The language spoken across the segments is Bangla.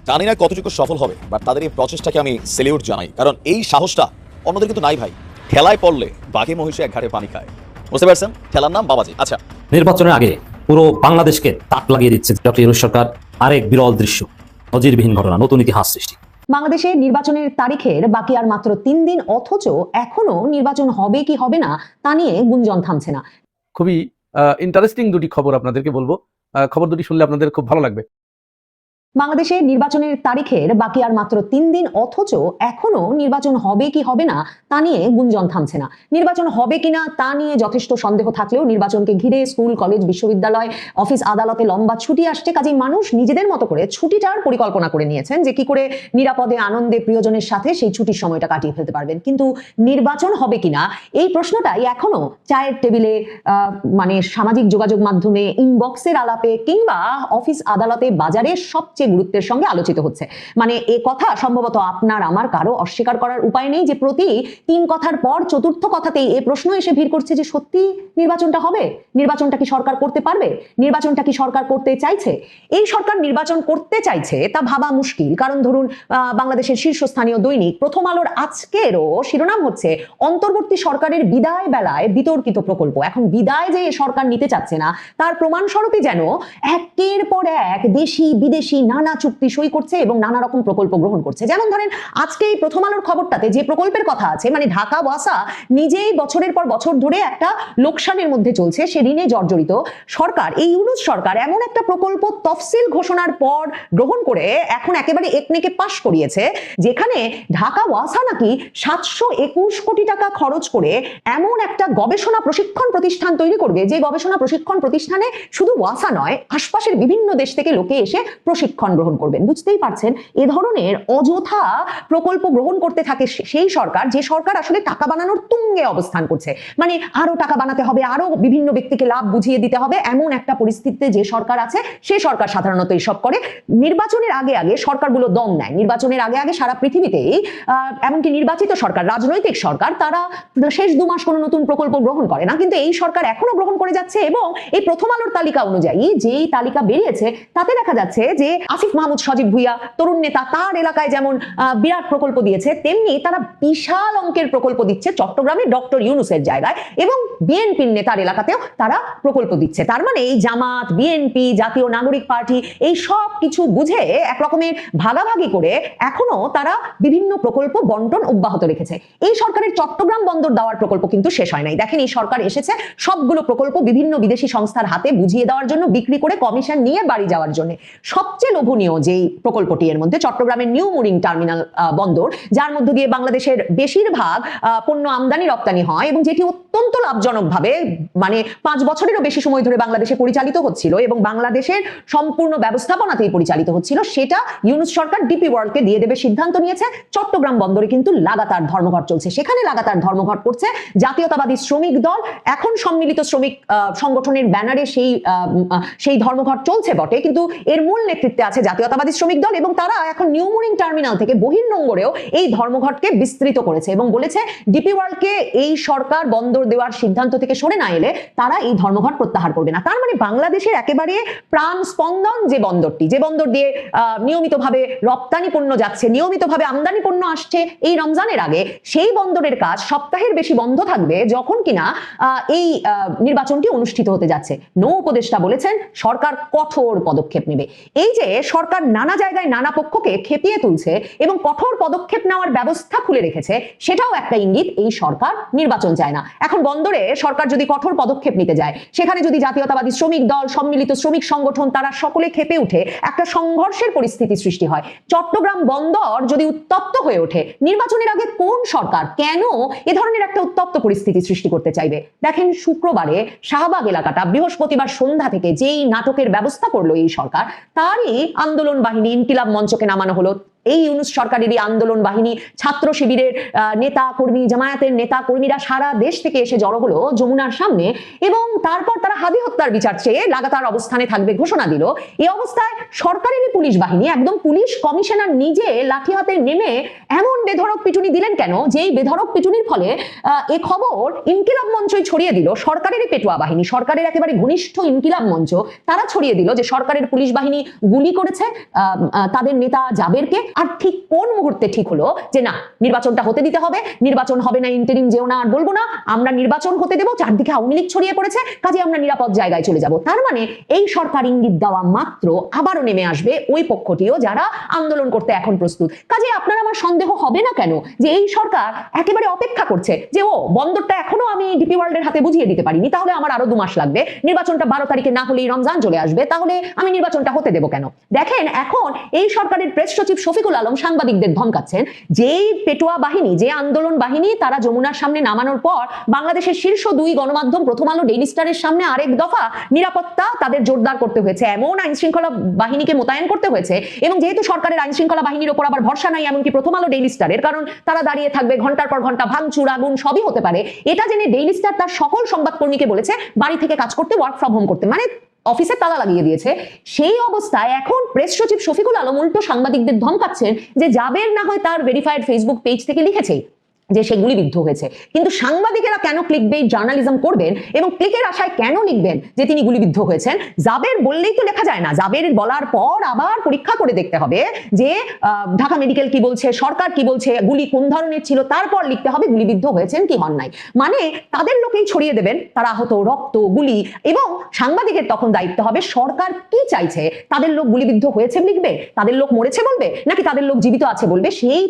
জানি না কতটুকু সফল হবে, বাট তাদের এই প্রচেষ্টাকে আমি সেলিউট জানাই, কারণ এই সাহসটা অন্যদের কিন্তু নাই ভাই। ঠেলায় পড়লে বাঘে মহিষে এক ঘাটে পানি খায়, বুঝতে পারছেন? ঠেলার নাম বাবাজি। আচ্ছা, নির্বাচনের আগে পুরো বাংলাদেশকে তাক লাগিয়ে দিচ্ছে ডক্টর ইউনূস সরকার। আরেক বিরল দৃশ্য, নজিরবিহীন ঘটনা, নতুন ইতিহাস সৃষ্টি। বাংলাদেশে নির্বাচনের তারিখের বাকি আর মাত্র 3 দিন, অথচ এখনো নির্বাচন হবে কি হবে না তা নিয়ে গুঞ্জন থামছে না। খুবই ইন্টারেস্টিং দুটি খবর আপনাদেরকে বলবো। খবর দুটি শুনলে আপনাদের খুব ভালো লাগবে। বাংলাদেশে নির্বাচনের তারিখের বাকি আর মাত্র 3 দিন, অথচ এখনো নির্বাচন হবে কি হবে না তা নিয়ে গুঞ্জন থামছে না। নির্বাচন হবে কিনা তা নিয়ে যথেষ্ট সন্দেহ থাকলেও নির্বাচনকে ঘিরে স্কুল, কলেজ, বিশ্ববিদ্যালয়, অফিস, আদালতে লম্বা ছুটি আসছে। কাজেই মানুষ নিজেদের মতো করে ছুটিটার পরিকল্পনা করে নিয়েছেন যে কি করে নিরাপদে, আনন্দে, প্রিয়জনের সাথে সেই ছুটির সময়টা কাটিয়ে ফেলতে পারবেন। কিন্তু নির্বাচন হবে কিনা এই প্রশ্নটাই এখনো চায়ের টেবিলে, মানে সামাজিক যোগাযোগ মাধ্যমে, ইনবক্সের আলাপে কিংবা অফিস, আদালতে, বাজারে সবচেয়ে গুরুত্বের সঙ্গে আলোচিত হচ্ছে। মানে এ কথা সম্ভবত আপনার আমার কারো অস্বীকার করার উপায় নেই যে প্রতি 3 কথার পর চতুর্থ কথাতেই এ প্রশ্ন এসে ভিড় করছে যে সত্যি নির্বাচনটা হবে, নির্বাচনটা কি সরকার করতে পারবে, নির্বাচনটা কি সরকার করতে চাইছে। এই সরকার নির্বাচন করতে চাইছে তা ভাবা মুশকিল, কারণ ধরুন বাংলাদেশের শীর্ষস্থানীয় দৈনিক প্রথম আলোর আজকেরও শিরোনাম হচ্ছে অন্তর্বর্তী সরকারের বিদায় বেলায় বিতর্কিত প্রকল্প। এখন বিদায় যে সরকার নিতে চাচ্ছে না তার প্রমাণস্বরূপই যেন একের পর এক দেশি বিদেশি নানা চুক্তি সই করছে এবং নানা রকম প্রকল্প গ্রহণ করছে। যেমন ধরেন আজকে এই প্রথম আলোর খবরটাতে যে প্রকল্পের কথা আছে, মানে ঢাকা ওয়াসা নিজেই বছরের পর বছর ধরে একটা লোকসানের মধ্যে চলছে, সে ঋণে জর্জরিত। সরকার, এই ইউনূস সরকার এমন একটা প্রকল্প তফসিল ঘোষণার পর গ্রহণ করে এখন একেবারে একনেকে পাশ করিয়েছে, যেখানে ঢাকা ওয়াসা নাকি 721 কোটি টাকা খরচ করে এমন একটা গবেষণা প্রশিক্ষণ প্রতিষ্ঠান তৈরি করবে, যে গবেষণা প্রশিক্ষণ প্রতিষ্ঠানে শুধু ওয়াসা নয়, আশপাশের বিভিন্ন দেশ থেকে লোকে এসে প্রশিক্ষণ গ্রহণ করবেন। বুঝতেই পারছেন, এ ধরনের অযথা প্রকল্প গ্রহণ করতে থাকে সেই সরকার, যে সরকার আসলে টাকা বানানোর তুঙ্গে অবস্থান করছে। মানে আরো টাকা বানাতে হবে, আরো বিভিন্ন ব্যক্তিকে লাভ বুঝিয়ে দিতে হবে, এমন একটা পরিস্থিতিতে যে সরকার আছে, সেই সরকার সাধারণত এসব করে। নির্বাচনের আগে আগে সরকারগুলো দম নেয়। নির্বাচনের আগে আগে সারা পৃথিবীতেই এমনকি নির্বাচিত সরকার, রাজনৈতিক সরকার, তারা শেষ 2 মাস কোনো নতুন প্রকল্প গ্রহণ করে না, কিন্তু এই সরকার এখনো গ্রহণ করে যাচ্ছে। এবং এই প্রথম আলোর তালিকা অনুযায়ী যেই তালিকা বেরিয়েছে তাতে দেখা যাচ্ছে যে আসিফ মাহমুদ সজীব ভুইয়া, তরুণ নেতা, তার এলাকায় যেমন বিরাট প্রকল্প দিয়েছে, তেমনি তারা বিশাল অঙ্কের প্রকল্প দিচ্ছে চট্টগ্রামে ডক্টর ইউনূসের জায়গায়, এবং বিএনপির নেতার এলাকাতেও তারা প্রকল্প দিচ্ছে। তার মানে এই জামাত, বিএনপি, জাতীয় নাগরিক পার্টি, এই সব কিছু বুঝে এক রকমের ভাগাভাগি করে এখনো তারা বিভিন্ন প্রকল্প বন্টন অব্যাহত রেখেছে। এই সরকারের চট্টগ্রাম বন্দর দেওয়ার প্রকল্প কিন্তু শেষ হয় নাই। দেখেন, এই সরকার এসেছে সবগুলো প্রকল্প বিভিন্ন বিদেশি সংস্থার হাতে বুঝিয়ে দেওয়ার জন্য, বিক্রি করে কমিশন নিয়ে বাড়ি যাওয়ার জন্য। সবচেয়ে লোভনীয় যেই প্রকল্পটি এর মধ্যে চট্টগ্রামের নিউ মুরিং টার্মিনাল বন্দর, যার মধ্য দিয়ে বাংলাদেশের বেশিরভাগ পণ্য আমদানি রপ্তানি হয় এবং যেটি অত্যন্ত লাভজনকভাবে, মানে 5 বছরেরও বেশি সময় ধরে বাংলাদেশে পরিচালিত হচ্ছিল এবং বাংলাদেশের সম্পূর্ণ ব্যবস্থাপনাতেই পরিচালিত হচ্ছিল, সেটা ইউনূস সরকার ডিপি ওয়ার্ল্ডকে দিয়ে দেবে সিদ্ধান্ত নিয়েছে। চট্টগ্রাম বন্দরে কিন্তু লাগাতার ধর্মঘট চলছে, সেখানে লাগাতার ধর্মঘট করছে জাতীয়তাবাদী শ্রমিক দল। এখন সম্মিলিত শ্রমিক সংগঠনের ব্যানারে সেই ধর্মঘট চলছে বটে, কিন্তু এর মূল নেতৃত্বে আছে জাতীয়তাবাদী শ্রমিক দল, এবং তারা এখন নিউ মুরিং টার্মিনাল থেকে বহির্নোঙরেও এই ধর্মঘটকে বিস্তৃত করেছে এবং বলেছে ডিপি ওয়ার্ল্ডকে এই সরকার বন্দর দেওয়ার সিদ্ধান্ত থেকে সরে না এলে তারা এই ধর্মঘট প্রত্যাহার করবে না। তার মানে বাংলাদেশের একেবারে প্রাণ স্পন্দন যে বন্দরটি, যে বন্দর দিয়ে নিয়মিতভাবে রপ্তানি পণ্য যাচ্ছে, নিয়মিতভাবে আমদানি পণ্য আসছে এই রমজানের আগে, সেই বন্দরের কাজ সপ্তাহের বেশি বন্ধ থাকবে যখন কিনা এই নির্বাচনটি অনুষ্ঠিত হতে যাচ্ছে। নৌ উপদেষ্টা বলেছেন সরকার কঠোর পদক্ষেপ নেবে। এই যে সরকার নানা জায়গায় নানা পক্ষকে খেপিয়ে তুলছে এবং কঠোর পদক্ষেপ নেওয়ার ব্যবস্থা খুলে রেখেছে, সেটাও একটা ইঙ্গিত এই সরকার নির্বাচন চায় না। এখন বন্দরে সরকার যদি কঠোর পদক্ষেপ নিতে যায়, সেখানে যদি জাতীয়তাবাদী শ্রমিক দল, সম্মিলিত শ্রমিক সংগঠন, তারা সকলে খেপে উঠে একটা সংঘর্ষের পরিস্থিতি সৃষ্টি হয়, চট্টগ্রাম বন্দর যদি উত্তপ্ত হয়ে ওঠে, নির্বাচনের আগে কোন সরকার কেন এ ধরনের একটা উত্তপ্ত পরিস্থিতি সৃষ্টি করতে চাইবে? দেখেন, শুক্রবারে শাহবাগ এলাকাটা বৃহস্পতিবার সন্ধ্যা থেকে যেই নাটকের ব্যবস্থা করলো এই সরকার, তারই আন্দোলন বাহিনী, ইনকিলাব মঞ্চকে নামানো হলো, এই ইউনূস সরকারেরই আন্দোলন বাহিনী, ছাত্র শিবিরের নেতা কর্মী, জামায়াতের নেতা কর্মীরা সারা দেশ থেকে এসে জড়ো হলো যমুনার সামনে এবং তারপর তারা হাদি হত্যার বিচার চেয়ে লাগাতার অবস্থানে থাকবে ঘোষণা দিল। এই অবস্থায় সরকারেরই পুলিশ বাহিনী, একদম পুলিশ কমিশনার নিজে লাঠি হাতে নেমে এমন বেধড়ক পিটুনি দিলেন কেন, যেই বেধড়ক পিটুনির ফলে এ খবর ইনকিলাব মঞ্চই ছড়িয়ে দিল। সরকারেরই পেটুয়া বাহিনী, সরকারের একেবারে ঘনিষ্ঠ ইনকিলাব মঞ্চ, তারা ছড়িয়ে দিল যে সরকারের পুলিশ বাহিনী গুলি করেছে তাদের নেতা জাবেরকে। আর ঠিক কোন মুহূর্তে ঠিক হলো যে না, নির্বাচনটা হতে দিতে হবে, নির্বাচন হবে না, ইন্টারিম যেও না, আর বলবো না, আমরা নির্বাচন হতে দেবো। চারদিকে আওয়ামী লীগ ছড়িয়ে পড়েছে, কাজে আমরা নিরাপদ জায়গায় চলে যাব। তার মানে এই সরকার ইঙ্গিত দেওয়া মাত্র আবারও নেমে আসবে ওই পক্ষটিও যারা আন্দোলন করতে এখন প্রস্তুত। কাজে আপনার আমার সন্দেহ হবে না কেন যে এই সরকার একেবারে অপেক্ষা করছে যে ও বন্দরটা এখনো আমি ডিপি ওয়ার্ল্ডের হাতে বুঝিয়ে দিতে পারিনি, তাহলে আমার আরো 2 মাস লাগবে, নির্বাচনটা 12 তারিখে না হলেই রমজান চলে আসবে, তাহলে আমি নির্বাচনটা হতে দেবো কেন? দেখেন, এখন এই সরকারের প্রেস সচিব শফিকুল আলম সাংবাদিকদের ধমকাচ্ছেন যেই পেটুয়া বাহিনী, যে আন্দোলন বাহিনী তারা যমুনার সামনে নামানোর পর বাংলাদেশের শীর্ষ 2 গণমাধ্যম প্রথম আলো, ডেইলি স্টারের সামনে আরেক দফা নিরাপত্তা তাদের জোরদার করতে হয়েছে, এমন আইন শৃঙ্খলা বাহিনীকে মোতায়েন করতে হয়েছে। এবং যেহেতু সরকারের আইন শৃঙ্খলা বাহিনীর উপর আবার ভরসা নাই এমনকি প্রথম আলো, ডেইলি স্টারের, কারণ তারা দাঁড়িয়ে থাকবে ঘন্টার পর ঘন্টা, ভাঙচুর, আগুন সবই হতে পারে, এটা জেনে ডেইলি স্টার তার সকল সংবাদকর্মীকে বলেছে বাড়ি থেকে কাজ করতে, ওয়ার্ক ফ্রম হোম করতে, মানে অফিসে তালা লাগিয়ে দিয়েছে। সেই অবস্থায় এখন প্রেস সচিব শফিকুল আলম উল্টো সাংবাদিকদের ধমকাচ্ছেন যে জাবের না হয় তার ভেরিফাইড ফেসবুক পেজ থেকে লিখেছে যে সে গুলিবিদ্ধ হয়েছে, কিন্তু সাংবাদিকেরা কেন ক্লিকবেইট জার্নালিজম করবেন এবং ক্লিকের আশায় কেন লিখবেন যে তিনি গুলিবিদ্ধ হয়েছেন? জাবের বললেই তো লেখা যায় না, জাবের বলার পর আবার পরীক্ষা করে দেখতে হবে যে ঢাকা মেডিকেল কি বলছে, সরকার কি বলছে, গুলি কোন ধরনের ছিল, তারপর লিখতে হবে গুলিবিদ্ধ হয়েছেন কি হন নাই। মানে তাদের লোকেই ছড়িয়ে দেবেন তারা আহত, রক্ত, গুলি, এবং সাংবাদিকের তখন দায়িত্ব হবে সরকার কি চাইছে, তাদের লোক গুলিবিদ্ধ হয়েছে লিখবে, তাদের লোক মরেছে বলবে, নাকি তাদের লোক জীবিত আছে বলবে, সেই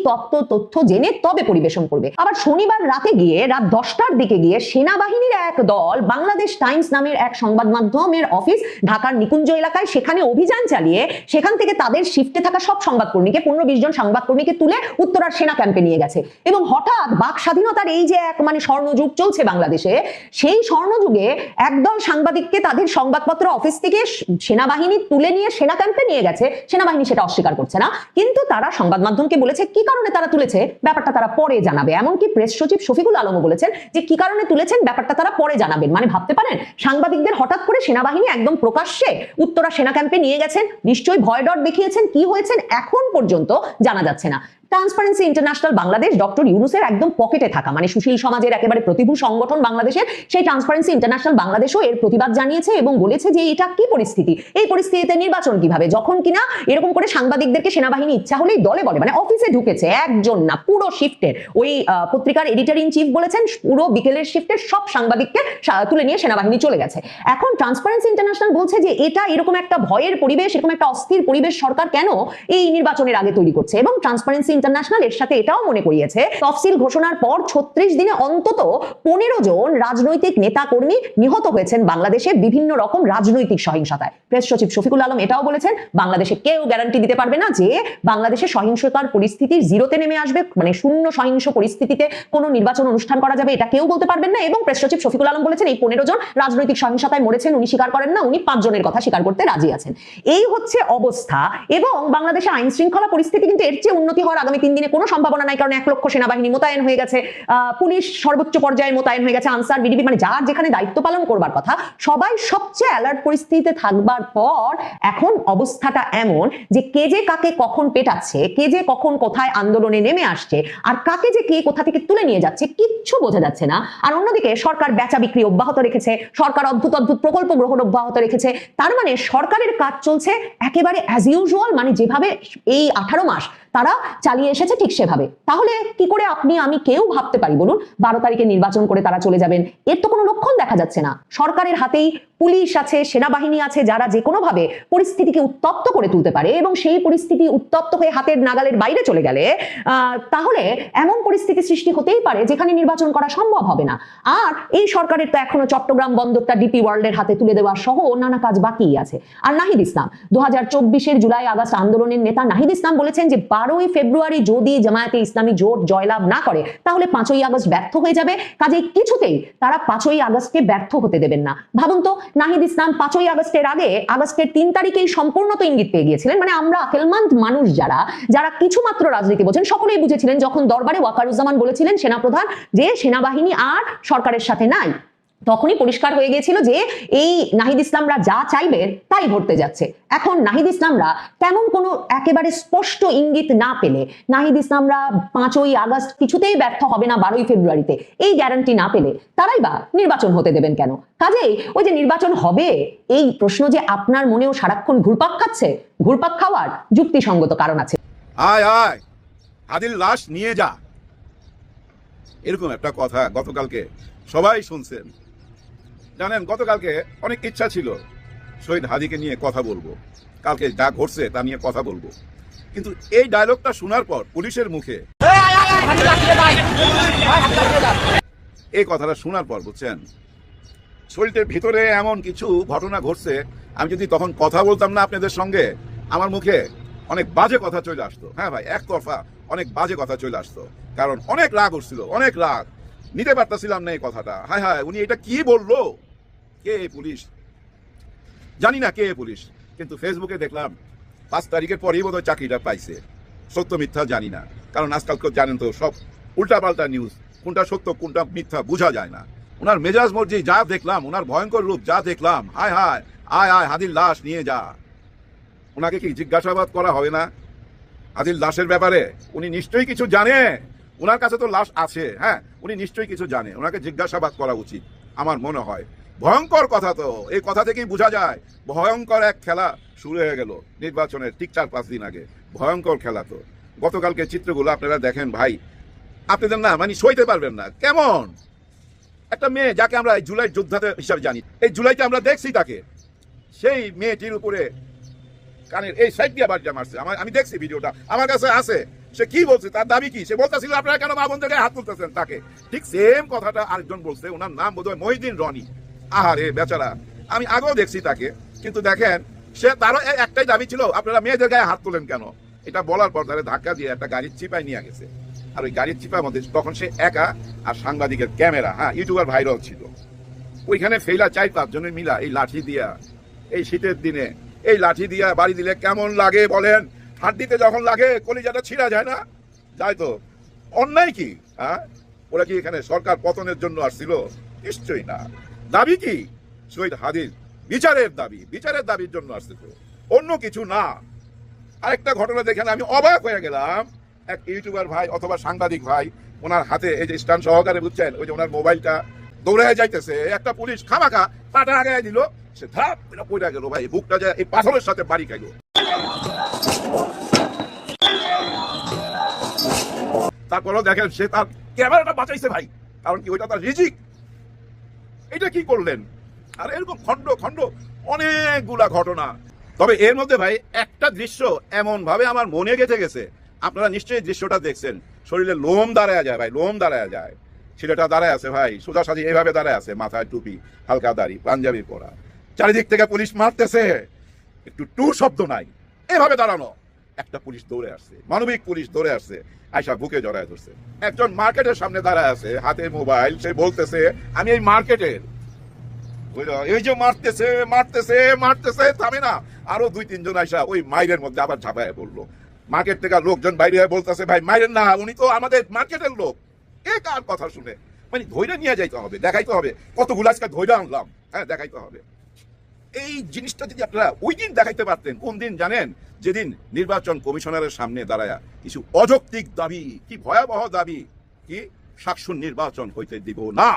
তথ্য জেনে তবে পরিবেশন করবে। আবার শনিবার রাতে গিয়ে রাত 10টার দিকে গিয়ে সেনাবাহিনীর এক দল বাংলাদেশ টাইমস নামের এক সংবাদ মাধ্যমের অফিস ঢাকার নিকুঞ্জ এলাকায় সেখানে অভিযান চালিয়ে সেখান থেকে তাদের শিফটে থাকা সব সংবাদকর্মীকে, 15-20 জন সংবাদকর্মীকে তুলে উত্তরার সেনা ক্যাম্পে নিয়ে গেছে। এবং হঠাৎ বাক স্বাধীনতার এই যে এক মানে স্বর্ণযুগ চলছে বাংলাদেশে, সেই স্বর্ণযুগে একদল সাংবাদিককে তাদের সংবাদপত্র অফিস থেকে সেনাবাহিনী তুলে নিয়ে সেনা ক্যাম্পে নিয়ে গেছে। সেনাবাহিনী সেটা অস্বীকার করছে না, কিন্তু তারা সংবাদ মাধ্যমকে বলেছে কি কারণে তারা তুলেছে ব্যাপারটা তারা পরে জানাবে। এমনকি প্রেস সচিব শফিকুল আলমও বলেছেন যে কি কারণে তুলেছেন ব্যাপারটা তারা পরে জানাবেন। মানে ভাবতে পারেন, সাংবাদিকদের হঠাৎ করে সেনাবাহিনী একদম প্রকাশ্যে উত্তরা সেনা ক্যাম্পে নিয়ে গেছেন, নিশ্চয়ই ভয় ডর দেখিয়েছেন, কি হয়েছেন এখন পর্যন্ত জানা যাচ্ছে না। ট্রান্সপারেন্সি ইন্টারন্যাশনাল বাংলাদেশ ডক্টর ইউনূসের একদম পকেটে থাকা, মানে সুশীল সমাজের একেবারে প্রতিভূ সংগঠন বাংলাদেশের, সেই ট্রান্সপারেন্সি ইন্টারন্যাশনাল বাংলাদেশও এর প্রতিবাদ জানিয়েছে এবং বলেছে যে এটা কি পরিস্থিতি, এই পরিস্থিতিতে নির্বাচন কিভাবে, যখন কিনা এরকম করে সাংবাদিকদেরকে সেনাবাহিনী ইচ্ছা হলেই দলে বলে, মানে অফিসে ঢুকেছে একজন না, পুরো শিফটের, ওই পত্রিকার এডিটর ইন চিফ বলেছেন পুরো বিকেলের শিফটের সব সাংবাদিককে তুলে নিয়ে সেনাবাহিনী চলে গেছে। এখন ট্রান্সপারেন্সি ইন্টারন্যাশনাল বলছে যে এটা এরকম একটা ভয়ের পরিবেশ, এরকম একটা অস্থির পরিবেশ সরকার কেন এই নির্বাচনের আগে তৈরি করছে। এবং ট্রান্সপারেন্সি ইন্টারন্যাশনাল এর সাথে এটাও মনে করিয়েছে তফসিল ঘোষণার পর 36 দিনে অন্তত 15 জন রাজনৈতিক নেতা কর্মী নিহত হয়েছেন বাংলাদেশে বিভিন্ন রকম রাজনৈতিক সহিংসতায়। প্রেস সচিব শফিকুল আলম এটাও বলেছেন বাংলাদেশে কেউ গ্যারান্টি দিতে পারবে না যে বাংলাদেশে সহিংসতার পরিস্থিতি জিরোতে নেমে আসবে, মানে শূন্য সহিংস পরিস্থিতিতে কোনো নির্বাচন অনুষ্ঠান করা যাবে, এটা কেউ বলতে পারবেন না। এবং প্রেস সচিব শফিকুল আলম বলেছেন এই 15 জন রাজনৈতিক সহিংসতায় মরেছেন উনি স্বীকার করেন না, উনি 5 জনের কথা স্বীকার করতে রাজি আছেন। এই হচ্ছে অবস্থা। এবং বাংলাদেশে আইন শৃঙ্খলা পরিস্থিতি কিন্তু এর চেয়ে উন্নতি হওয়ার আগামী 3 দিনে কোনো সম্ভাবনা নাই, কারণ 1 লক্ষ সেনাবাহিনী মোতায়েন হয়ে গেছে, পুলিশ সর্বোচ্চ পর্যায়ে মোতায়েন হয়ে গেছে, আনসার, বিডিবি, মানে যার যেখানে দায়িত্ব পালন করবার কথা সবাই সবচেয়ে অ্যালার্ট পরিস্থিতিতে থাকবার পর এখন অবস্থাটা এমন যে কে যে কাকে কখন পেটাচ্ছে, কে যে কখন কোথায় আন্দোলনে নেমে আসছে, আর কাকে যে কে কোথা থেকে তুলে নিয়ে যাচ্ছে কিচ্ছু বোঝা যাচ্ছে না। আর অন্যদিকে সরকার বেচা বিক্রি অব্যাহত রেখেছে, সরকার অদ্ভুত অদ্ভুত প্রকল্প গ্রহণ অব্যাহত রেখেছে। তার মানে সরকারের কাজ চলছে একেবারে অ্যাজ ইউজুয়াল, মানে যেভাবে এই 18 মাস তারা চালিয়ে এসেছে ঠিক সেভাবে। তাহলে কি করে আপনি আমি কেউ ভাবতে পারি বলুন 12 তারিখে নির্বাচন করে তারা চলে যাবেন? এর তো কোনো লক্ষণ দেখা যাচ্ছে না। সরকারের হাতেই পুলিশ আছে, সেনাবাহিনী আছে, যারা যে কোনো ভাবে পরিস্থিতিকে উত্তপ্ত করে তুলতে পারে, এবং সেই পরিস্থিতি উত্তপ্ত হয়ে হাতের নাগালের বাইরে চলে গেলে তাহলে এমন পরিস্থিতি সৃষ্টি হতেই পারে যেখানে নির্বাচন করা সম্ভব হবে না। আর এই সরকারের তো এখনো চট্টগ্রাম বন্দরটা ডিপি ওয়ার্ল্ডের হাতে তুলে দেওয়া সহ নানা কাজ বাকি আছে। আর নাহিদ ইসলাম 2024-এর জুলাই আগস্ট আন্দোলনের নেতা নাহিদ ইসলাম বলেছেন যে 12ই ফেব্রুয়ারি যদি জামায়াতে ইসলামী জোট জয়লাভ না করে তাহলে 5ই আগস্ট ব্যর্থ হয়ে যাবে, কাজেই কিছুতেই তারা 5ই আগস্টকে ব্যর্থ হতে দেবেন না। ভাবুন তো, নাহিদ ইসলাম 5ই আগস্টের আগে আগস্টের 3 তারিখেই সম্পূর্ণ তো ইঙ্গিত পেয়ে গিয়েছিলেন। মানে আমরা আকেলমান্দ মানুষ যারা কিছুমাত্র রাজনীতি বোঝেন সকলেই বুঝেছিলেন যখন দরবারে ওয়াকারুজ্জামান বলেছিলেন সেনাপ্রধান যে সেনাবাহিনী আর সরকারের সাথে নাই, তখনই পরিষ্কার হয়ে গিয়েছিল যে এই নাহিদ ইসলামরা যা চাইবে তাই ঘটতে যাচ্ছে। এখন নাহিদ ইসলামরা তেমন কোনো একেবারে স্পষ্ট ইঙ্গিত না পেলে, নাহিদ ইসলামরা 5ই আগস্ট কিছুতেই ব্যর্থ হবে না 12ই ফেব্রুয়ারিতে, এই গ্যারান্টি না পেলে তারাই বা নির্বাচন হতে দেবেন কেন? কাজেই ওই যে নির্বাচন হবে এই প্রশ্ন যে আপনার মনেও সারাক্ষণ ঘুরপাক খাচ্ছে, ঘুরপাক খাওয়ার যুক্তিসঙ্গত কারণ আছে। আয় আয় হাদির লাশ নিয়ে যা, এরকম একটা কথা গতকালকে সবাই শুনছেন। জানেন, গতকালকে অনেক ইচ্ছা ছিল শহীদ হাদিকে নিয়ে কথা বলবো, কালকে যা ঘটছে তা নিয়ে কথা বলবো, কিন্তু এই ডায়লগটা শোনার পর পুলিশের মুখে এই কথাটা শোনার পর বুঝছেন শরীরের ভিতরে এমন কিছু ঘটনা ঘটছে, আমি যদি তখন কথা বলতাম না আপনাদের সঙ্গে, আমার মুখে অনেক বাজে কথা চলে আসতো। হ্যাঁ ভাই, একতরফা অনেক বাজে কথা চলে আসতো, কারণ অনেক রাগ উঠছিল, অনেক রাগ, নিতে পারতেছিলাম না এই কথাটা। হায় হায়, উনি এটা কি বললো, কে পুলিশ জানি না কে পুলিশ, কিন্তু ফেসবুকে দেখলাম 5 তারিখের পরেই বোধহয় চাকরিটা পাইছে। সত্য মিথ্যা জানি না, কারণ আজকাল জানেন তো সব উল্টাপাল্টা নিউজ, কোনটা সত্য কোনটা মিথ্যা বোঝা যায় না। ওনার মেজাজ মর্জি যা দেখলাম, ওনার ভয়ঙ্কর রূপ যা দেখলাম, হায় হায়, আয় আয় হাদির লাশ নিয়ে যা। ওনাকে কি জিজ্ঞাসাবাদ করা হবে না হাদির লাশের ব্যাপারে? উনি নিশ্চয়ই কিছু জানে, ওনার কাছে তো লাশ আছে। হ্যাঁ, উনি নিশ্চয়ই কিছু জানে, ওনাকে জিজ্ঞাসাবাদ করা উচিত আমার মনে হয়। ভয়ঙ্কর কথা তো, এই কথা থেকেই বোঝা যায় ভয়ঙ্কর এক খেলা শুরু হয়ে গেল নির্বাচনের ঠিক 4-5 দিন আগে। ভয়ঙ্কর খেলা তো। গতকালকে চিত্রগুলো আপনারা দেখেন ভাই, আপনাদের না মানে সইতে পারবেন না। কেমন একটা মেয়ে যাকে আমরা জুলাই যোদ্ধাতে হিসাবে জানি, এই জুলাইতে আমরা দেখছি তাকে, সেই মেয়েটির উপরে কানের এই সাইড দিয়ে বাড়িটা মারছে। আমি দেখছি ভিডিওটা, আমার কাছে আছে। সে কি বলছে, তার দাবি কি? সে বলতেছিল আপনারা কেন মা বোনদের গায়ে হাত তুলতেছেন তাকে। ঠিক সেম কথাটা আরেকজন বলছে, ওনার নাম বোধহয় মহিউদ্দিন রনি। আহারে বেচারা, আমি আগেও দেখছি তাকে, কিন্তু দেখেন সে তারও একটাই দাবি ছিল, আপনারা মেয়েদের গায়ে হাত তোলেন কেন। এটা বলার পর তারা ধাক্কা দিয়ে একটা গাড়ির চিপায় নিয়ে গেছে। আর ওই গাড়ির চিপার মধ্যে তখন সে একা, আর সাংবাদিকের ক্যামেরা, হ্যাঁ ইউটিউবার ভাইরাল ছিল। ওইখানে ফেলা 4-5 জনের মিলা এই লাঠি দিয়া, এই শীতের দিনে এই লাঠি দিয়া বাড়ি দিলে কেমন লাগে বলেন? হাড্ডিতে যখন লাগে কলিজাটা ছিঁড়া যায় না? যায় তো। অন্যায় কি? হ্যাঁ, ওরা কি এখানে সরকার পতনের জন্য আসছিল? নিশ্চয়ই না। দাবি কি? শহীদ হাদির বিচারের দাবি, বিচারের দাবির জন্য আসছে, তো অন্য কিছু না। আরেকটা ঘটনা দেখে আমি অবাক হয়ে গেলাম। এক ইউটিউবার ভাই অথবা সাংবাদিক ভাই, ওনার হাতে এই যে স্ট্যান্ড সহকারে বুঝছেন, ওই যে ওনার মোবাইলটা দৌড়ে যাইতেছে, একটা পুলিশ খামাখা পাটা আগায় দিল, সে ধাপ পড়ে গেল ভাই, বুকটা যায় এই পাথরের সাথে বাড়ি খাইল। তারপরেও দেখেন সে তার ক্যামেরাটা বাঁচাইছে ভাই, কারণ কি ওইটা তার রিজিক। এটা কি করলেন? আর এরকম খন্ড খন্ড অনেকগুলা ঘটনা। তবে এর মধ্যে ভাই একটা দৃশ্য এমন ভাবে আমার মনে গেঁথে গেছে, আপনারা নিশ্চয়ই দৃশ্যটা দেখছেন, শরীরে লোম দাঁড়ায় যায় ভাই, লোম দাঁড়ায় যায়। ছেলেটা দাঁড়ায় আছে ভাই, সোজা সাজি এইভাবে দাঁড়ায় আছে, মাথায় টুপি, হালকা দাড়ি, পাঞ্জাবি পরা, চারিদিক থেকে পুলিশ মারতেছে, একটু টু শব্দ নাই, এভাবে দাঁড়ানো। একটা পুলিশ দৌড়ে আসছে, মানবিক পুলিশ দৌড়ে আসছে, আয়সা বুকে জড়ায় ধরছে। একজন মার্কেটের সামনে দাঁড়ায় আছে, হাতে মোবাইল, সে বলতেছে আমি এই মার্কেটের। এই যে মারতেছে মারতেছে মারতেছে, থামে না। আরো 2-3 জন আয়সা ওই মাইরের মধ্যে আবার ঝাঁপায় পড়লো। মার্কেট থেকে লোকজন বাইরে বলতেছে ভাই মাইরেন না, উনি তো আমাদের মার্কেটের লোক। এ কার কথা শুনে মানে ধৈর্য নিয়ে যাইতে হবে, দেখাইতে হবে কতগুলো আজকে ধৈর্য আনলাম। হ্যাঁ, দেখাইতে হবে। এই জিনিসটা যদি আপনারা ওই দিন দেখাইতে পারতেন, কোন দিন জানেন? যেদিন নির্বাচন কমিশনারের সামনে দাঁড়ায়া কিছু অযৌক্তিক দাবি, কি ভয়াবহ দাবি, কি শাকসুর নির্বাচন হইতে দিব না,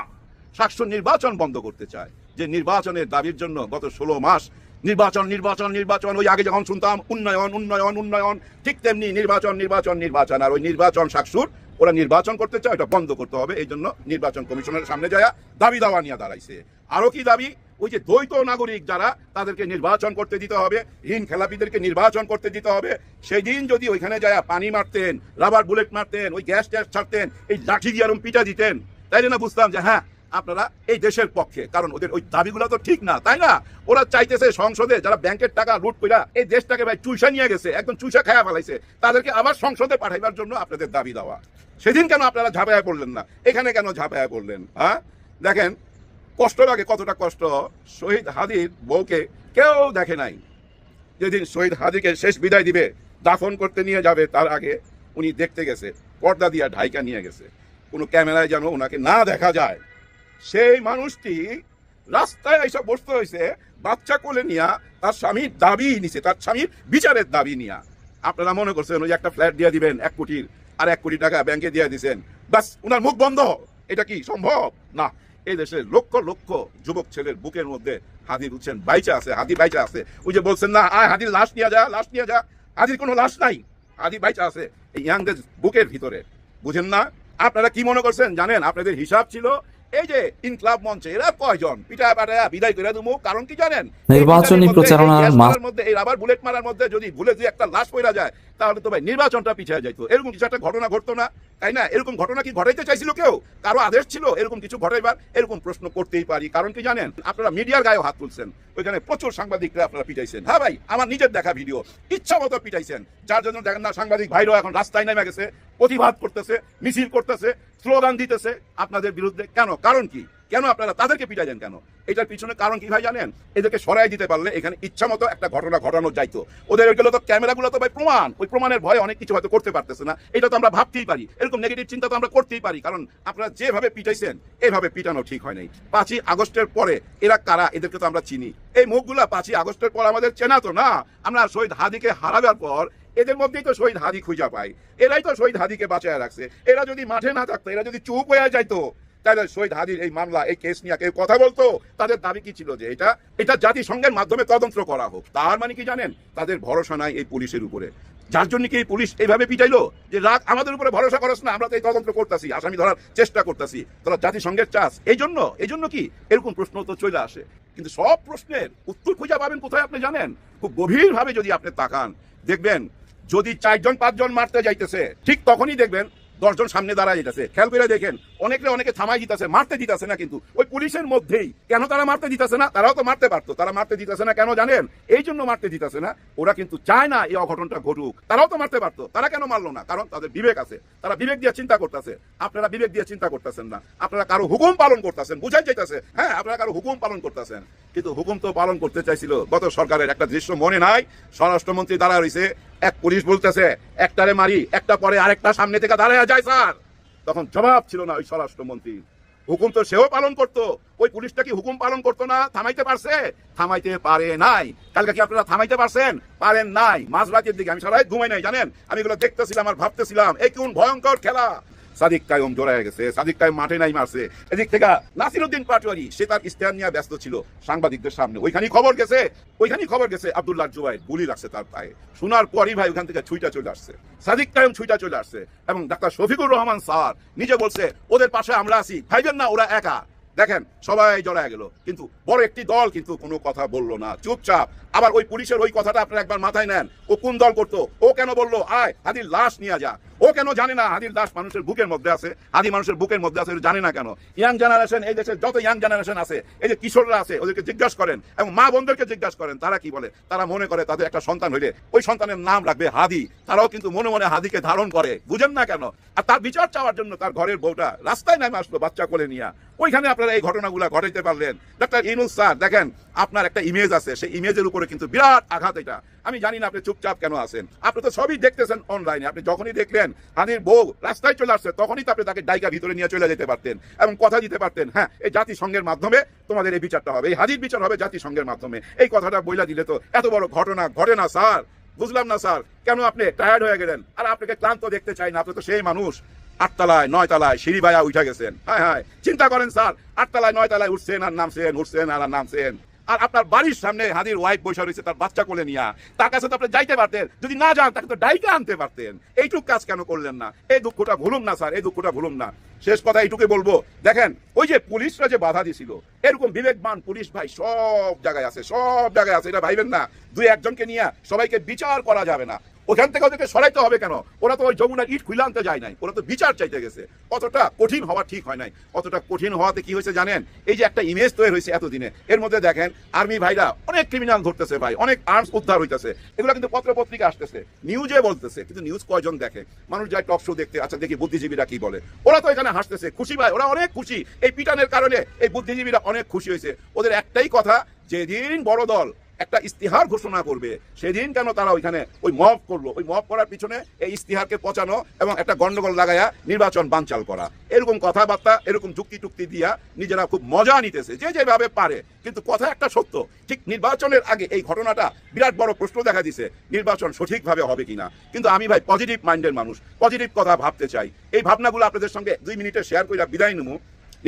শাকসুর নির্বাচন বন্ধ করতে চায়। যে নির্বাচনের দাবির জন্য গত 16 মাস নির্বাচন নির্বাচন নির্বাচন, ওই আগে যখন শুনতাম উন্নয়ন উন্নয়ন উন্নয়ন, ঠিক তেমনি নির্বাচন নির্বাচন নির্বাচন। আর ওই নির্বাচন শাকসুর, ওরা নির্বাচন করতে চায়, ওটা বন্ধ করতে হবে। এই জন্য নির্বাচন কমিশনের সামনে যায় দাবি দাওয়া নিয়ে দাঁড়াইছে। আরো কি দাবি? ওই যে দ্বৈত নাগরিক যারা, তাদেরকে নির্বাচন করতে দিতে হবে, ঋণ খেলাপিদেরকে নির্বাচন করতে দিতে হবে। সেই দিন যদি ওইখানে যায় পানি মারতেন, রাবার বুলেট মারতেন, ওই গ্যাস ট্যাস ছাড়তেন, এই লাঠি দিয়ে আরম পিটা দিতেন, তাইলে না বুঝতাম যে হ্যাঁ আপনারা এই দেশের পক্ষে। কারণ ওদের ওই দাবিগুলো তো ঠিক না, তাই না? ওরা চাইতেছে সংসদে যারা ব্যাংকের টাকা লুট কইরা এই দেশটাকে ভাই চুইসা নিয়ে গেছে, একদম চুইসা খায়া ফেলাইছে, তাদেরকে আবার সংসদে পাঠাইবার জন্য আপনাদের দাবি দেওয়া। সেদিন কেন আপনারা ঝাঁপায়া পড়লেন না? এখানে কেন ঝাঁপায়া পড়লেন? হ্যাঁ, দেখেন কষ্ট লাগে, কতটা কষ্ট। শহীদ হাদির বউকে কেউ দেখে নাই। যেদিন শহীদ হাদিকে শেষ বিদায় দিবে, দাফন করতে নিয়ে যাবে, তার আগে উনি দেখতে গেছে, পর্দা দিয়া ঢাইকা নিয়ে গেছে, কোনো ক্যামেরায় যেন ওনাকে না দেখা যায়। সেই মানুষটি রাস্তায় এইসব বসতে হয়েছে বাচ্চা কোলে নিয়া, তার স্বামীর দাবি নিছে, তার স্বামীর বিচারের দাবি নিয়া। আপনারা মনে করছেন ওই একটা ফ্ল্যাট দিয়ে দিবেন 1 কোটির, আর 1 কোটি টাকা ব্যাংকে দিয়ে দিচ্ছেন, বাস উনার মুখ বন্ধ। এটা কি সম্ভব? না। এই দেশের লক্ষ লক্ষ যুবক ছেলের বুকের মধ্যে হাদি বুঝছেন বাইচা আছে, হাদি বাইচা আছে। ওই যে বলছেন না, আয় হাদির লাশ নিয়ে যা, লাশ নিয়ে যা, হাদির কোনো লাশ নাই, হাদি বাইচা আছে এই ইয়াংদের বুকের ভিতরে। বুঝেন না? আপনারা কি মনে করছেন জানেন? আপনাদের হিসাব ছিল এই যে ইনকলাব মঞ্চে এরা কয়জন পিটা পাটায়া বিদায় করে দেবো, কারণ কি জানেন? নির্বাচনী প্রচারণার মধ্যে এই রাবার বুলেট মারার মধ্যে যদি ভুলে যে একটা লাশ পড়া যায়, তাহলে তো ভাই নির্বাচনটা পিছিয়ে যাইতো। এরকম কিছু একটা ঘটনা ঘটতো না, তাই না? এরকম ঘটনা কি ঘটাইতে চাইছিল কেউ? কারো আদেশ ছিল এরকম কিছু ঘটাইবার? এরকম প্রশ্ন করতেই পারি। কারণ কি জানেন? আপনারা মিডিয়ার গায়ে হাত তুলছেন, ওইখানে প্রচুর সাংবাদিকরা আপনারা পিটাইছেন। হ্যাঁ ভাই, আমার নিজের দেখা ভিডিও, ইচ্ছা মতো পিটাইছেন, যার জন্য দেখেন না সাংবাদিক ভাইরাও এখন রাস্তায় নেমে গেছে, প্রতিবাদ করতেছে, মিছিল করতেছে, স্লোগান দিতেছে আপনাদের বিরুদ্ধে। কেন? কারণ কি? কেন আপনারা তাদেরকে পিটাইছেন কেন? এটার পিছনে কারণ কি ভাই জানেন? এদেরকে সরাই দিতে পারলে এখানে ইচ্ছা মতো একটা ঘটনা ঘটানো যাইতো। ওদের ওইগুলো তো ক্যামেরাগুলো তো ভাই প্রমাণ, ওই প্রমাণের ভয়ে অনেক কিছু হয়তো করতে পারতেছে না। এটা তো আমরা ভাবতেই পারি, এরকম নেগেটিভ চিন্তা তো আমরা করতেই পারি, কারণ আপনারা যেভাবে পিটাইছেন এভাবে পিটানো ঠিক হয় নাই। 5ই আগস্টের পরে এরা কারা, এদেরকে তো আমরা চিনি। এই মুখগুলা 5ই আগস্টের পর আমাদের চেনা তো না। আমরা শহীদ হাদিকে হারাবার পর এদের মধ্যেই তো শহীদ হাদি খুঁজা পাই, এরাই তো শহীদ হাদিকে বাঁচায় রাখছে। এরা যদি মাঠে না থাকতো, এরা যদি চুপ হয়ে যাইতো, তাহলে শহীদ হাদির এই মামলা, এই কেস নিয়ে কেউ কথা বলতো? তাদের দাবি কি ছিল? যে এটা জাতিসংঘের মাধ্যমে তদন্ত করা হোক। তার মানে কি জানেন? তাদের ভরসা নাই এই পুলিশের উপরে, যার জন্য কি এই পুলিশ এইভাবে পিটাইলো যে রাগ আমাদের উপরে ভরসা করছ না, আমরা তো এই তদন্ত করতেছি, আসামি ধরার চেষ্টা করতেছি, তোরা জাতিসংঘের চাস। এই জন্য কি এরকম প্রশ্ন তো চলে আসে। কিন্তু সব প্রশ্নের উত্তর খুঁজে পাবেন কোথায় আপনি জানেন? খুব গভীরভাবে যদি আপনি তাকান, দেখবেন যদি 4 জন 5 জন মারতে যাইতেছে, ঠিক তখনই দেখবেন 10 জন সামনে দাঁড়ায় যেতেছে। খেয়াল করে দেখেন, অনেকে থামাই দিতেছে, মারতে দিতেছে না। কিন্তু ওই পুলিশের মধ্যেই কেন তারা মারতে দিতেছে না? তারাও তো মারতে পারতো, তারা মারতে দিতেছে না কেন জানেন? এই জন্য মারতে দিতেছে না, ওরা কিন্তু চায় না এই অঘটনটা ঘটুক। তারাও তো মারতে পারতো, তারা কেন মারলো না? কারণ তাদের বিবেক আছে, তারা বিবেক দিয়ে চিন্তা করতেছে। আপনারা বিবেক দিয়ে চিন্তা করতেছেন না, আপনারা কারো হুকুম পালন করতেছেন, বুঝাই যাইতেছে। হ্যাঁ, আপনারা কারো হুকুম পালন করতেছেন, কিন্তু হুকুম তো পালন করতে চাইছিল গত সরকারের। একটা দৃশ্য মনে নাই? স্বরাষ্ট্রমন্ত্রী দাঁড়া রয়েছে, এক পুলিশ বলতেছে একটারে মারি, একটা পরে আরেকটা সামনে থেকে দাঁড়ায় যায় স্যার। তখন জবাব ছিল না ওই স্বরাষ্ট্রমন্ত্রী। হুকুম তো সেও পালন করতো, ওই পুলিশটা কি হুকুম পালন করতো না? থামাইতে পারছে? থামাইতে পারে নাই। কালকে কি আপনারা থামাইতে পারছেন? পারেন নাই। মাঝরাতের দিকে আমি সারাই ঘুমাই নাই জানেন, আমি এগুলো দেখতেছিলাম আর ভাবতেছিলাম এই কোন ভয়ঙ্কর খেলা। সাদিক কায়ুম জড়ায় গেছে, সাদিক কায়ুম মাঠে নাই মারছে। এদিক থেকে নাসিরউদ্দিন পাটোয়ারি, সে তার ইস্তেহার নিয়ে ব্যস্ত ছিল সাংবাদিকদের সামনে। ওইখানেই খবর গেছে আব্দুল্লাহ জুবাইর গুলি লাগছে তার পায়ে। শোনার পরই ভাই ওখান থেকে ছুইটা চলে আসছে, সাদিক কায়ুম ছুইটা চলে আসছে। এবং ডাক্তার শফিকুর রহমান স্যার নিজে বলছে ওদের পাশে আমরা আছি, ভাইবেন না ওরা একা। দেখেন সবাই জড়ায় গেল, কিন্তু বড় একটি দল কিন্তু কোনো কথা বললো না, চুপচাপ। আবার ওই পুলিশের ওই কথাটা আপনারা একবার মাথায় নেন, ও কোন দল করতো? ও কেন বললো আয় হাদির লাশ নিয়ে যা? ও কেন জানে না হাদির লাশ মানুষের বুকের মধ্যে আছে? হাদি মানুষের বুকের মধ্যে আছে, জানে না কেন? ইয়াং জেনারেশন, এই দেশের যত ইয়াং জেনারেশন আছে, এই যে কিশোররা আছে, ওদেরকে জিজ্ঞাসা করেন এবং মা বোনদেরকে জিজ্ঞাসা করেন, তারা কি বলে? তারা মনে করে তাদের একটা সন্তান হইলে ওই সন্তানের নাম রাখবে হাদি। তারাও কিন্তু মনে মনে হাদিকে ধারণ করে, বুঝেন না কেন? আর তার বিচার চাওয়ার জন্য তার ঘরের বউটা রাস্তায় নামে আসলো বাচ্চা কোলে নিয়ে। ওইখানে আপনারা এই ঘটনাগুলো ঘটাইতে পারলেন। ডাক্তার ইউনূস স্যার, দেখেন আপনার একটা ইমেজ আছে, সেই ইমেজের উপরে কিন্তু বিরাট আঘাত। এটা আমি জানি না আপনি চুপচাপ কেন আছেন, আপনি তো সবই দেখতেছেন অনলাইনে। আপনি যখনই দেখলেন হাদির বউ রাস্তায় চলে আসছে, তখনই তো আপনি তাকে ডাইকা ভিতরে নিয়ে চলে যেতে পারতেন এবং কথা দিতে পারতেন, হ্যাঁ এই জাতিসংঘের মাধ্যমে তোমাদের এই বিচারটা হবে, এই হাদির বিচার হবে জাতিসংঘের মাধ্যমে। এই কথাটা বইলা দিলে তো এত বড় ঘটনা ঘটে না স্যার। বুঝলাম না স্যার, কেন আপনি টায়ার্ড হয়ে গেলেন? আর আপনাকে ক্লান্ত দেখতে চাই না, আপনি তো সেই মানুষ 8 তলায় 9 তলায় সিঁড়ি বাইয়া উঠে গেছেন। হ্যাঁ চিন্তা করেন স্যার, 8 তলায় 9 তলায় উঠছেন আর নামছেন, উঠছেন আর নামছেন। আর আপনার বাড়ির সামনে হাদির ওয়াইফ বসে রয়েছে তার বাচ্চা কোলে নিয়ে, তার কাছে তো আপনি যাইতে পারতেন, যদি না যান তাকে তো ডাইকা আনতে পারতেন। এইটুক কাজ কেন করলেন না? এই দুঃখটা ভুলুন না স্যার, এই দুঃখটা ভুলুন না। শেষ কথা এইটুকুই বলবো, দেখেন ওই যে পুলিশরা যে বাধা দিছিল, এরকম বিবেকবান পুলিশ ভাই সব জায়গায় আছে, সব জায়গায় আছে। এটা ভাইবেন না 2-1 জনকে নিয়ে সবাইকে বিচার করা যাবে না। ওখান থেকে ওদেরকে সরাইতে হবে কেন? ওরা তো ওই যমুনার ইট খুলে আনতে যায় নাই, ওরা তো বিচার চাইতে গেছে। অতটা কঠিন হওয়া ঠিক হয় নাই। অতটা কঠিন হওয়াতে কি হয়েছে জানেন? এই যে একটা ইমেজ তৈরি হয়েছে এতদিনে, এর মধ্যে দেখেন আর্মি ভাইরা অনেক ক্রিমিনাল ধরতেছে ভাই, অনেক আর্মস উদ্ধার হইতেছে, এগুলো কিন্তু পত্র পত্রিকা আসতেছে, নিউজে বলতেছে, কিন্তু নিউজ কয়জন দেখে? মানুষ যায় টক শো দেখতে, আচ্ছা দেখি বুদ্ধিজীবীরা কি বলে। ওরা তো এখানে হাসতেছে, খুশি ভাই, ওরা অনেক খুশি। এই পিটানের কারণে এই বুদ্ধিজীবীরা অনেক খুশি হয়েছে। ওদের একটাই কথা, যেদিন বড় দল একটা ইস্তিহার ঘোষণা করবে সেদিন কেন তারা ওইখানে ওই মব করলো, ওই মব করার পিছনে এই ইস্তিহারকে পচানো এবং একটা গন্ডগোল লাগায়া নির্বাচন বানচাল করা, এরকম কথাবার্তা, এরকম যুক্তি টুক্তি দিয়া নিজেরা খুব মজা নিতেছে যে যেভাবে পারে। কিন্তু কথা একটা সত্য, ঠিক নির্বাচনের আগে এই ঘটনাটা বিরাট বড় প্রশ্ন দেখা দিছে, নির্বাচন সঠিকভাবে হবে কিনা। কিন্তু আমি ভাই পজিটিভ মাইন্ডের মানুষ, পজিটিভ কথা ভাবতে চাই। এই ভাবনাগুলো আপনাদের সঙ্গে 2 মিনিটে শেয়ার করে বিদায় নেবো।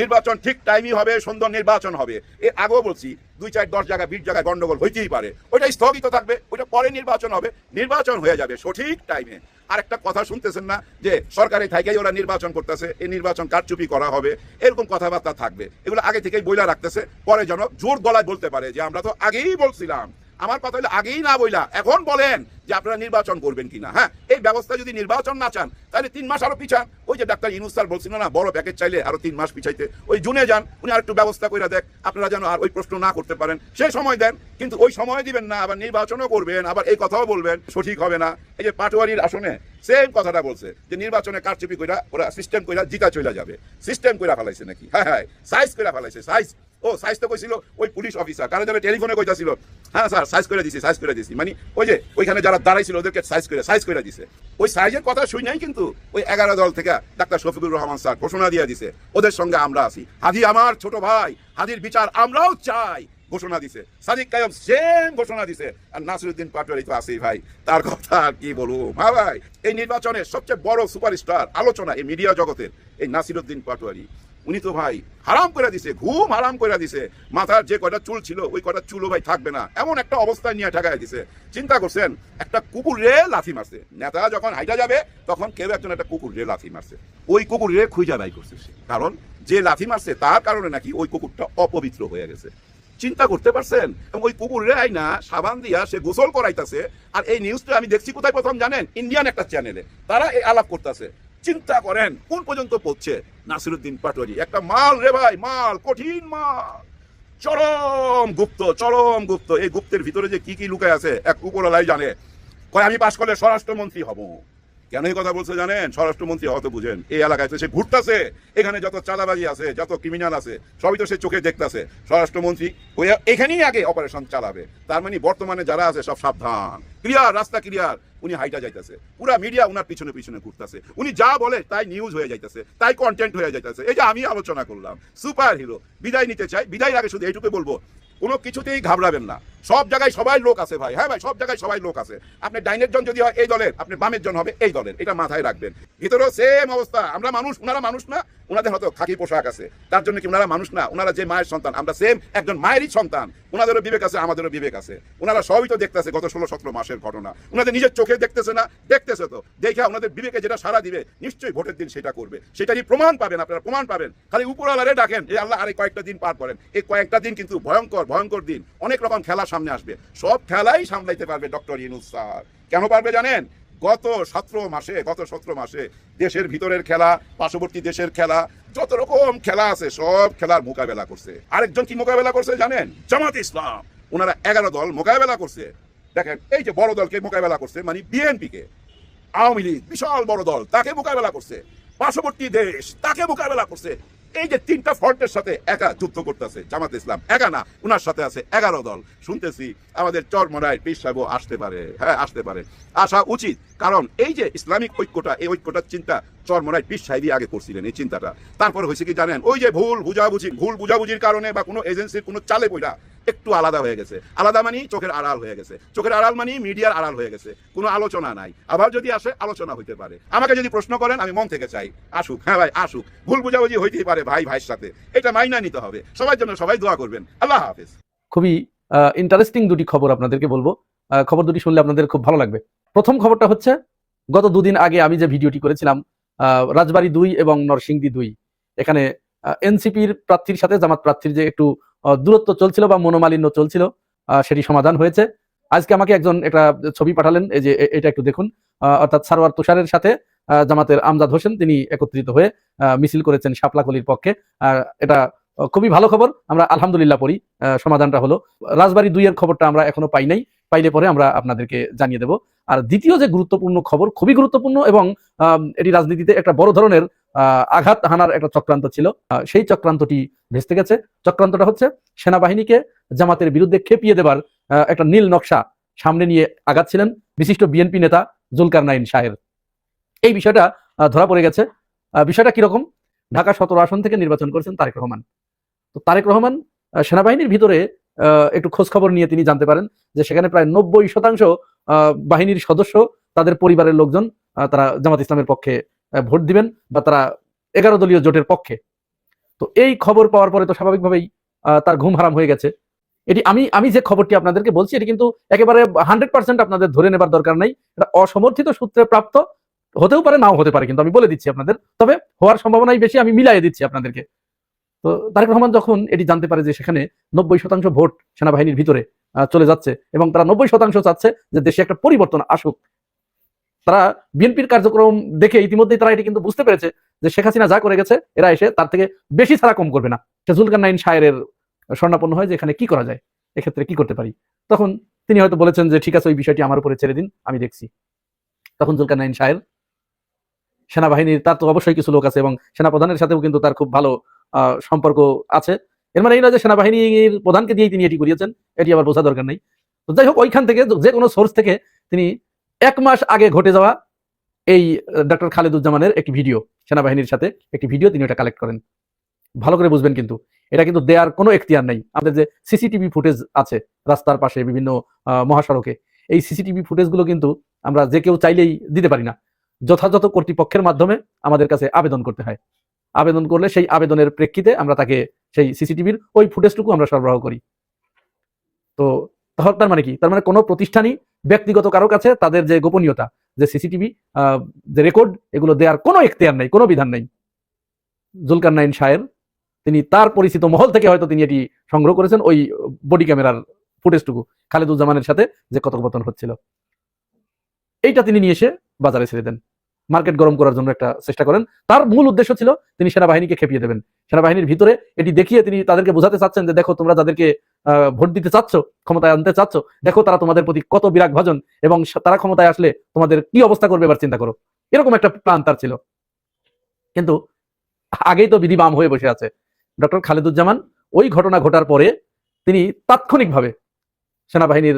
নির্বাচন ঠিক টাইমই হবে, সুন্দর নির্বাচন হবে। এর আগেও বলছি 2, 4, 10 জায়গায় 20 জায়গায় গন্ডগোল হইতেই পারে, ওইটা স্থগিত থাকবে, ওইটা পরে নির্বাচন হবে, নির্বাচন হয়ে যাবে সঠিক টাইমে। আর একটা কথা শুনতেছেন না যে সরকারি থাইকাই ওরা নির্বাচন করতেছে, এই নির্বাচন কারচুপি করা হবে, এরকম কথাবার্তা থাকবে। এগুলো আগে থেকেই বইলা রাখতেছে, পরে যেন জোর গলায় বলতে পারে যে আমরা তো আগেই বলছিলাম। আমার কথা হলো আগেই না বইলা এখন বলেন যে আপনারা নির্বাচন করবেন কিনা। হ্যাঁ, এই ব্যবস্থা যদি নির্বাচন না চান তাহলে 3 মাস আরো পিছান। ওই যে ডাক্তার ইউনূস স্যার বলছিল না, বড় প্যাকেজ চাইলে আরো 3 মাস পিছাইতে, ওই জুনে যান, উনি আর একটু ব্যবস্থা করে দেখ, আপনারা যেন আর ওই প্রশ্ন না করতে পারেন, সেই সময় দেন। কিন্তু ওই সময় দিবেন না, আবার নির্বাচনও করবেন, আবার এই কথাও বলবেন সঠিক হবে না। এই যে পাটোয়ারির আসনে সেম কথাটা বলছে যে নির্বাচনে কারচুপি কইরা ওরা সিস্টেম কইরা জিতা চলে যাবে, সিস্টেম কইরা ফেলাইছে নাকি? হ্যাঁ হ্যাঁ, সাইজ কইরা ফেলাইছে, সাইজ। ও সাইজ তো কইছিল ওই পুলিশ অফিসার, কারণ যারা টেলিফোনে কইতাছিল হ্যাঁ স্যার সাইজ করে দিছি, সাইজ করে দিছি, মানে ওই যে ওইখানে যারা দাঁড়াইছিল ওদেরকে সাইজ করে দিছে। ওই সাইজের কথা শুই নাই, কিন্তু ওই 11 দল থেকে ডাক্তার শফিকুর রহমান স্যার ঘোষণা দিয়ে দিছে ওদের সঙ্গে আমরা আছি, হাদি আমার ছোট ভাই, হাদির বিচার আমরাও চাই, ঘোষণা দিছে। সাদিক কায়েম সেম ঘোষণা দিছে। আর নাসিরউদ্দিন পাটোয়ারি তো আছেই ভাই, তার কথা আর কি বলবো। হ্যাঁ ভাই, এই নির্বাচনের সবচেয়ে বড় সুপারস্টার আলোচনা এই মিডিয়া জগতের এই নাসিরউদ্দিন পাটোয়ারি, উনি তো ভাই হারাম করে দিছে, ঘুম হারাম করে দিছে। মাথার যে কয়টা চুল ছিল ওই কয়টা চুলও ভাই থাকবে না, এমন একটা অবস্থায় নিয়ে ঠেকায় দিছে। চিন্তা করছেন, একটা কুকুর রে লাথি মারছে, নেতা যখন হাইটা যাবে তখন কেউ একজন একটা কুকুর রে লাথি মারছে, ওই কুকুর রে খুঁজা বাই করছে সে, কারণ যে লাথি মারছে তার কারণে নাকি ওই কুকুরটা অপবিত্র হয়ে গেছে। চিন্তা করতে পারছেন? ওই কুকুর রে আইনা সাবান দিয়া সে গোসল করাইতেছে। আর এই নিউজটা আমি দেখছি কোথায় প্রথম জানেন? ইন্ডিয়ান একটা চ্যানেলে, তারা এই আলাপ করতেছে। চিন্তা করেন কোন পর্যন্ত পড়ছে নাসিরউদ্দিন পাটোয়ারি, একটা মাল রে ভাই, মাল, কঠিন মাল, চরম গুপ্ত, চরম গুপ্ত। এই গুপ্তের ভিতরে যে কি কি লুকায় আছে এক উপরওয়ালাই জানে। কয় আমি পাশ করলে স্বরাষ্ট্রমন্ত্রী হব। কেন এই কথা বলছে জানেন? স্বরাষ্ট্রমন্ত্রী হয়তো বুঝেন, এই এলাকায় তো সে ঘুরতেছে, এখানে যত চাঁদাবাজি আছে, যত ক্রিমিনাল আছে, সবই তো সে চোখে দেখতেছে। স্বরাষ্ট্রমন্ত্রী ওই এখানেই আগে অপারেশন চালাবে। তার মানে বর্তমানে যারা আছে সব সাবধান, ক্লিয়ার, রাস্তা ক্লিয়ার। উনি হাইটা যাইতেছে, পুরা মিডিয়া উনার পিছনে পিছনে ঘুরতেছে, উনি যা বলে তাই নিউজ হয়ে যাইতেছে, তাই কন্টেন্ট হয়ে যাইতেছে। এই যে আমি আলোচনা করলাম, সুপার হিরো। বিদায় নিতে চাই, বিদায় আগে শুধু এইটুকু বলবো, কোনো কিছুতেই ঘাবড়াবেন না। সব জায়গায় সবাই লোক আছে ভাই, হ্যাঁ ভাই, সব জায়গায় সবাই লোক আছে। আপনি ডাইনের জন যদি হয় এই দলের, আপনি বামের জন হবে এই দলের, এটা মাথায় রাখবেন। ভিতরেও সেম অবস্থা। আমরা মানুষ, ওনারা মানুষ না, ওনাদের হয়তো খাকি পোশাক আছে, তার জন্য কি ওনারা মানুষ না? ওনারা যে মায়ের সন্তান, আমরা সেম একজন মায়েরই সন্তান। ওনাদেরও বিবেক আছে, আমাদেরও বিবেক আছে। ওনারা সবই তো দেখতেছে গত 16-17 মাসের ঘটনা, ওনাদের নিজের চোখে দেখতেছে না? দেখতেছে তো, দেখা ওনাদের বিবেকে যেটা সারা দিবে নিশ্চয়ই ভোটের দিন সেটা করবে। সেটারই প্রমাণ পাবেন, আপনারা প্রমাণ পাবেন। খালি উপরওয়ালারে ডাকেন এই আল্লাহ আরে কয়েকটা দিন পার করেন, এই কয়েকটা দিন কিন্তু ভয়ঙ্কর ভয়ঙ্কর দিন। অনেক রকম খেলা সামনে আসবে, সব খেলাই সামলাইতে পারবে ডক্টর ইউনূস স্যার। কেন পারবে জানেন? গত 17 মাসে দেশের ভিতরের খেলা, পার্শ্ববর্তী দেশের খেলা, যত রকম খেলা আছে সব খেলার মোকাবেলা করছে। আরেকজন কি মোকাবেলা করছে জানেন? জামাত ইসলাম। ওনারা 11 দল মোকাবেলা করছে। দেখেন, এই যে বড় দলকে মোকাবেলা করছে, মানে বিএনপি কে, আওয়ামী লীগ বিশাল বড় দল, তাকে মোকাবেলা করছে, পার্শ্ববর্তী দেশ তাকে মোকাবেলা করছে। এই যে 3টা ফ্রন্টের সাথে একা যুদ্ধ করতেছে জামাত ইসলাম, একা না, উনার সাথে আছে 11 দল। শুনতেছি আমাদের চরমরায় পীর সাহেব আসতে পারে, হ্যাঁ আসতে পারে, আসা উচিত। কারণ এই যে ইসলামিক ঐক্যটা, এই ঐক্যটার চিন্তা চরমরায় পীর সাহেবই আগে করছিলেন এই চিন্তাটা। তারপর হয়েছে কি জানেন? ওই যে ভুল বুঝাবুঝির কারণে বা কোনো এজেন্সির কোনো চালে পয়লা একটু আলাদা হয়ে গেছে। আলাদা মানে চোখের আড়াল হয়ে গেছে, চোখের আড়াল মানে মিডিয়ার আড়াল হয়ে গেছে, কোনো আলোচনা নাই। আবার যদি আসে আলোচনা হইতে পারে। আমাকে যদি প্রশ্ন করেন, আমি মন থেকে চাই আসুক, হ্যাঁ ভাই আসুক, ভুল বুঝাবুঝি হইতেই পারে ভাই ভাইয়ের সাথে, এটা মাইনা নিতে হবে। সবার জন্য সবাই দোয়া করবেন। আল্লাহ হাফেজ। খুবই ইন্টারেস্টিং দুটি খবর আপনাদেরকে বলবো, খবর দুটি শুনলে আপনাদের খুব ভালো লাগবে। প্রথম খবরটা হচ্ছে, গত 2 দিন আগে আমি যে ভিডিওটি করেছিলাম রাজবাড়ী 2 এবং নরসিংদী 2, এখানে এনসিপির প্রার্থীর সাথে জামাত প্রার্থীর যে একটু দূরত্ব চলছিল বা মনোমালিন্য চলছিল, সেটি সমাধান হয়েছে। আজকে আমাকে একজন একটা ছবি পাঠালেন, এই যে এটা একটু দেখুন, অর্থাৎ সারোয়ার তুষারের সাথে জামাতের আমজাদ হোসেন তিনি একত্রিত হয়ে মিছিল করেছেন শাপলাকলির পক্ষে। আর এটা খুবই ভালো খবর, আমরা আলহামদুলিল্লাহ পড়ি। সমাধানটা হলো রাজবাড়ী 2 এর খবরটা আমরা এখনো পাই নাই, পাইলে পরে আমরা আপনাদেরকে জানিয়ে দেব। আর দ্বিতীয় যে গুরুত্বপূর্ণ খবর, খুবই গুরুত্বপূর্ণ এবং এটি রাজনীতিতে একটা বড় ধরনের আঘাত হানার একটা চক্রান্ত ছিল, সেই চক্রান্তটি ভেস্তে গেছে। চক্রান্তটা হচ্ছে সেনাবাহিনীকে জামাতের বিরুদ্ধে খেপিয়ে দেবার একটা নীল নকশা সামনে নিয়ে আগাচ্ছিলেন বিশিষ্ট বিএনপি নেতা জুলকারনাইন শাহের। এই বিষয়টা ধরা পড়ে গেছে। বিষয়টা কিরকম, ঢাকা 17 আসন থেকে নির্বাচন করেছেন তারেক রহমান। তো তারেক রহমান সেনাবাহিনীর ভিতরে একটু খোঁজ খবর নিয়ে তিনি জানতে পারেন যে সেখানে প্রায় 90% বাহিনীর সদস্য, তাদের পরিবারের লোকজন তারা জামাত ইসলামের পক্ষে ভোট দিবেন বা তারা 11 দলীয় জোটের পক্ষে। তো এই খবর পাওয়ার পরে তো স্বাভাবিকভাবেই তার ঘুম হারাম হয়ে গেছে। এটি আমি যে খবরটি আপনাদেরকে বলছি এটি কিন্তু একেবারে 100% আপনাদের ধরে নেবার দরকার নাই, এটা অসমর্থিত সূত্রে প্রাপ্ত, হতেও পারে নাও হতে পারে, কিন্তু আমি বলে দিচ্ছি আপনাদের, তবে হওয়ার সম্ভাবনাই বেশি, আমি মিলাই দিচ্ছি আপনাদেরকে। তো তারেক রহমান যখন এটি জানতে পারে যে সেখানে 90% ভোট সেনাবাহিনীর ভিতরে চলে যাচ্ছে এবং তারা 90% চাচ্ছে যে দেশে একটা পরিবর্তন আসুক, তারা বিএনপির কার্যক্রম দেখে ইতিমধ্যেই তারা এটি কিন্তু বুঝতে পেরেছে যে শেখ হাসিনা যা করে গেছে এরা এসে তার থেকে বেশি ছাড়া কম করবে না। জুলকারনাইন শাহের স্বর্ণাপন্ন হয় যে এখানে কি করা যায়, এক্ষেত্রে কি করতে পারি। তখন তিনি হয়তো বলেছেন যে ঠিক আছে, ওই বিষয়টি আমার উপরে ছেড়ে দিন, আমি দেখছি। তখন জুলকারনাইন শাহের সেনাবাহিনীর, তার তো অবশ্যই কিছু লোক আছে এবং সেনাপ্রধানের সাথেও কিন্তু তার খুব ভালো সম্পর্ক আছে। এর মানে এই নয় যে সেনাবাহিনীর প্রধানকে দিয়ে তিনি এটি করিয়েছেন, এটি আবার বোঝা দরকার নেই। তো যাই হোক, ওইখান থেকে যে কোনো সোর্স থেকে তিনি 1 মাস আগে ঘটে যাওয়া এই ডক্টর খালেদুজ্জামানের একটি ভিডিও, সেনাবাহিনীর সাথে একটি ভিডিও তিনি ওটা কালেক্ট করেন। ভালো করে বুঝবেন, কিন্তু এটা কিন্তু দেওয়ার কোনো এখতিয়ার নেই। আমাদের যে সিসিটিভি ফুটেজ আছে রাস্তার পাশে বিভিন্ন মহাসড়কে, এই সিসিটিভি ফুটেজগুলো কিন্তু আমরা যে কেউ চাইলেই দিতে পারি না, যথাযথ কর্তৃপক্ষের মাধ্যমে আমাদের কাছে আবেদন করতে হয়। আবেদন করলে সেই আবেদনের প্রেক্ষিতে আমরা তাকে সেই সিসিটিভির ওই ফুটেজটুকু আমরা সরবরাহ করি। তো তার মানে কি, তার মানে কোনো প্রতিষ্ঠানই ব্যক্তিগত কারো কাছে তাদের যে গোপনীয়তা, যে সিসিটিভি যে রেকর্ড, এগুলো দেওয়ার কোনো এখতিয়ার নেই, কোনো বিধান নেই। জুলকারনাইন শাহের তিনি তার পরিচিত মহল থেকে হয়তো তিনি এটি সংগ্রহ করেছেন, ওই বডি ক্যামেরার ফুটেজটুকু খালেদুজ্জামানের সাথে যে কথোপকথন হচ্ছিল, এইটা তিনি নিয়ে এসে বাজারে ছেড়ে দেন, মার্কেট গরম করার জন্য একটা চেষ্টা করেন। তার মূল উদ্দেশ্য ছিল তিনি সেনাবাহিনীকে খেপিয়ে দেবেন। সেনাবাহিনীর ভিতরে এটি দেখিয়ে তিনি তাদেরকে বোঝাতে চাচ্ছেন যে দেখো, তোমরা যাদেরকে ভোট দিতে চাচ্ছ, ক্ষমতায় আনতে চাচ্ছ, দেখো তারা তোমাদের প্রতি কত বিরাগ ভাজন এবং তারা ক্ষমতায় আসলে তোমাদের কি অবস্থা করবে এবার চিন্তা করো। এরকম একটা প্ল্যান তার ছিল। কিন্তু আগেই তো বিধি বাম হয়ে বসে আছে। ডক্টর খালেদুজ্জামান ওই ঘটনা ঘটার পরে তিনি তাৎক্ষণিকভাবে সেনাবাহিনীর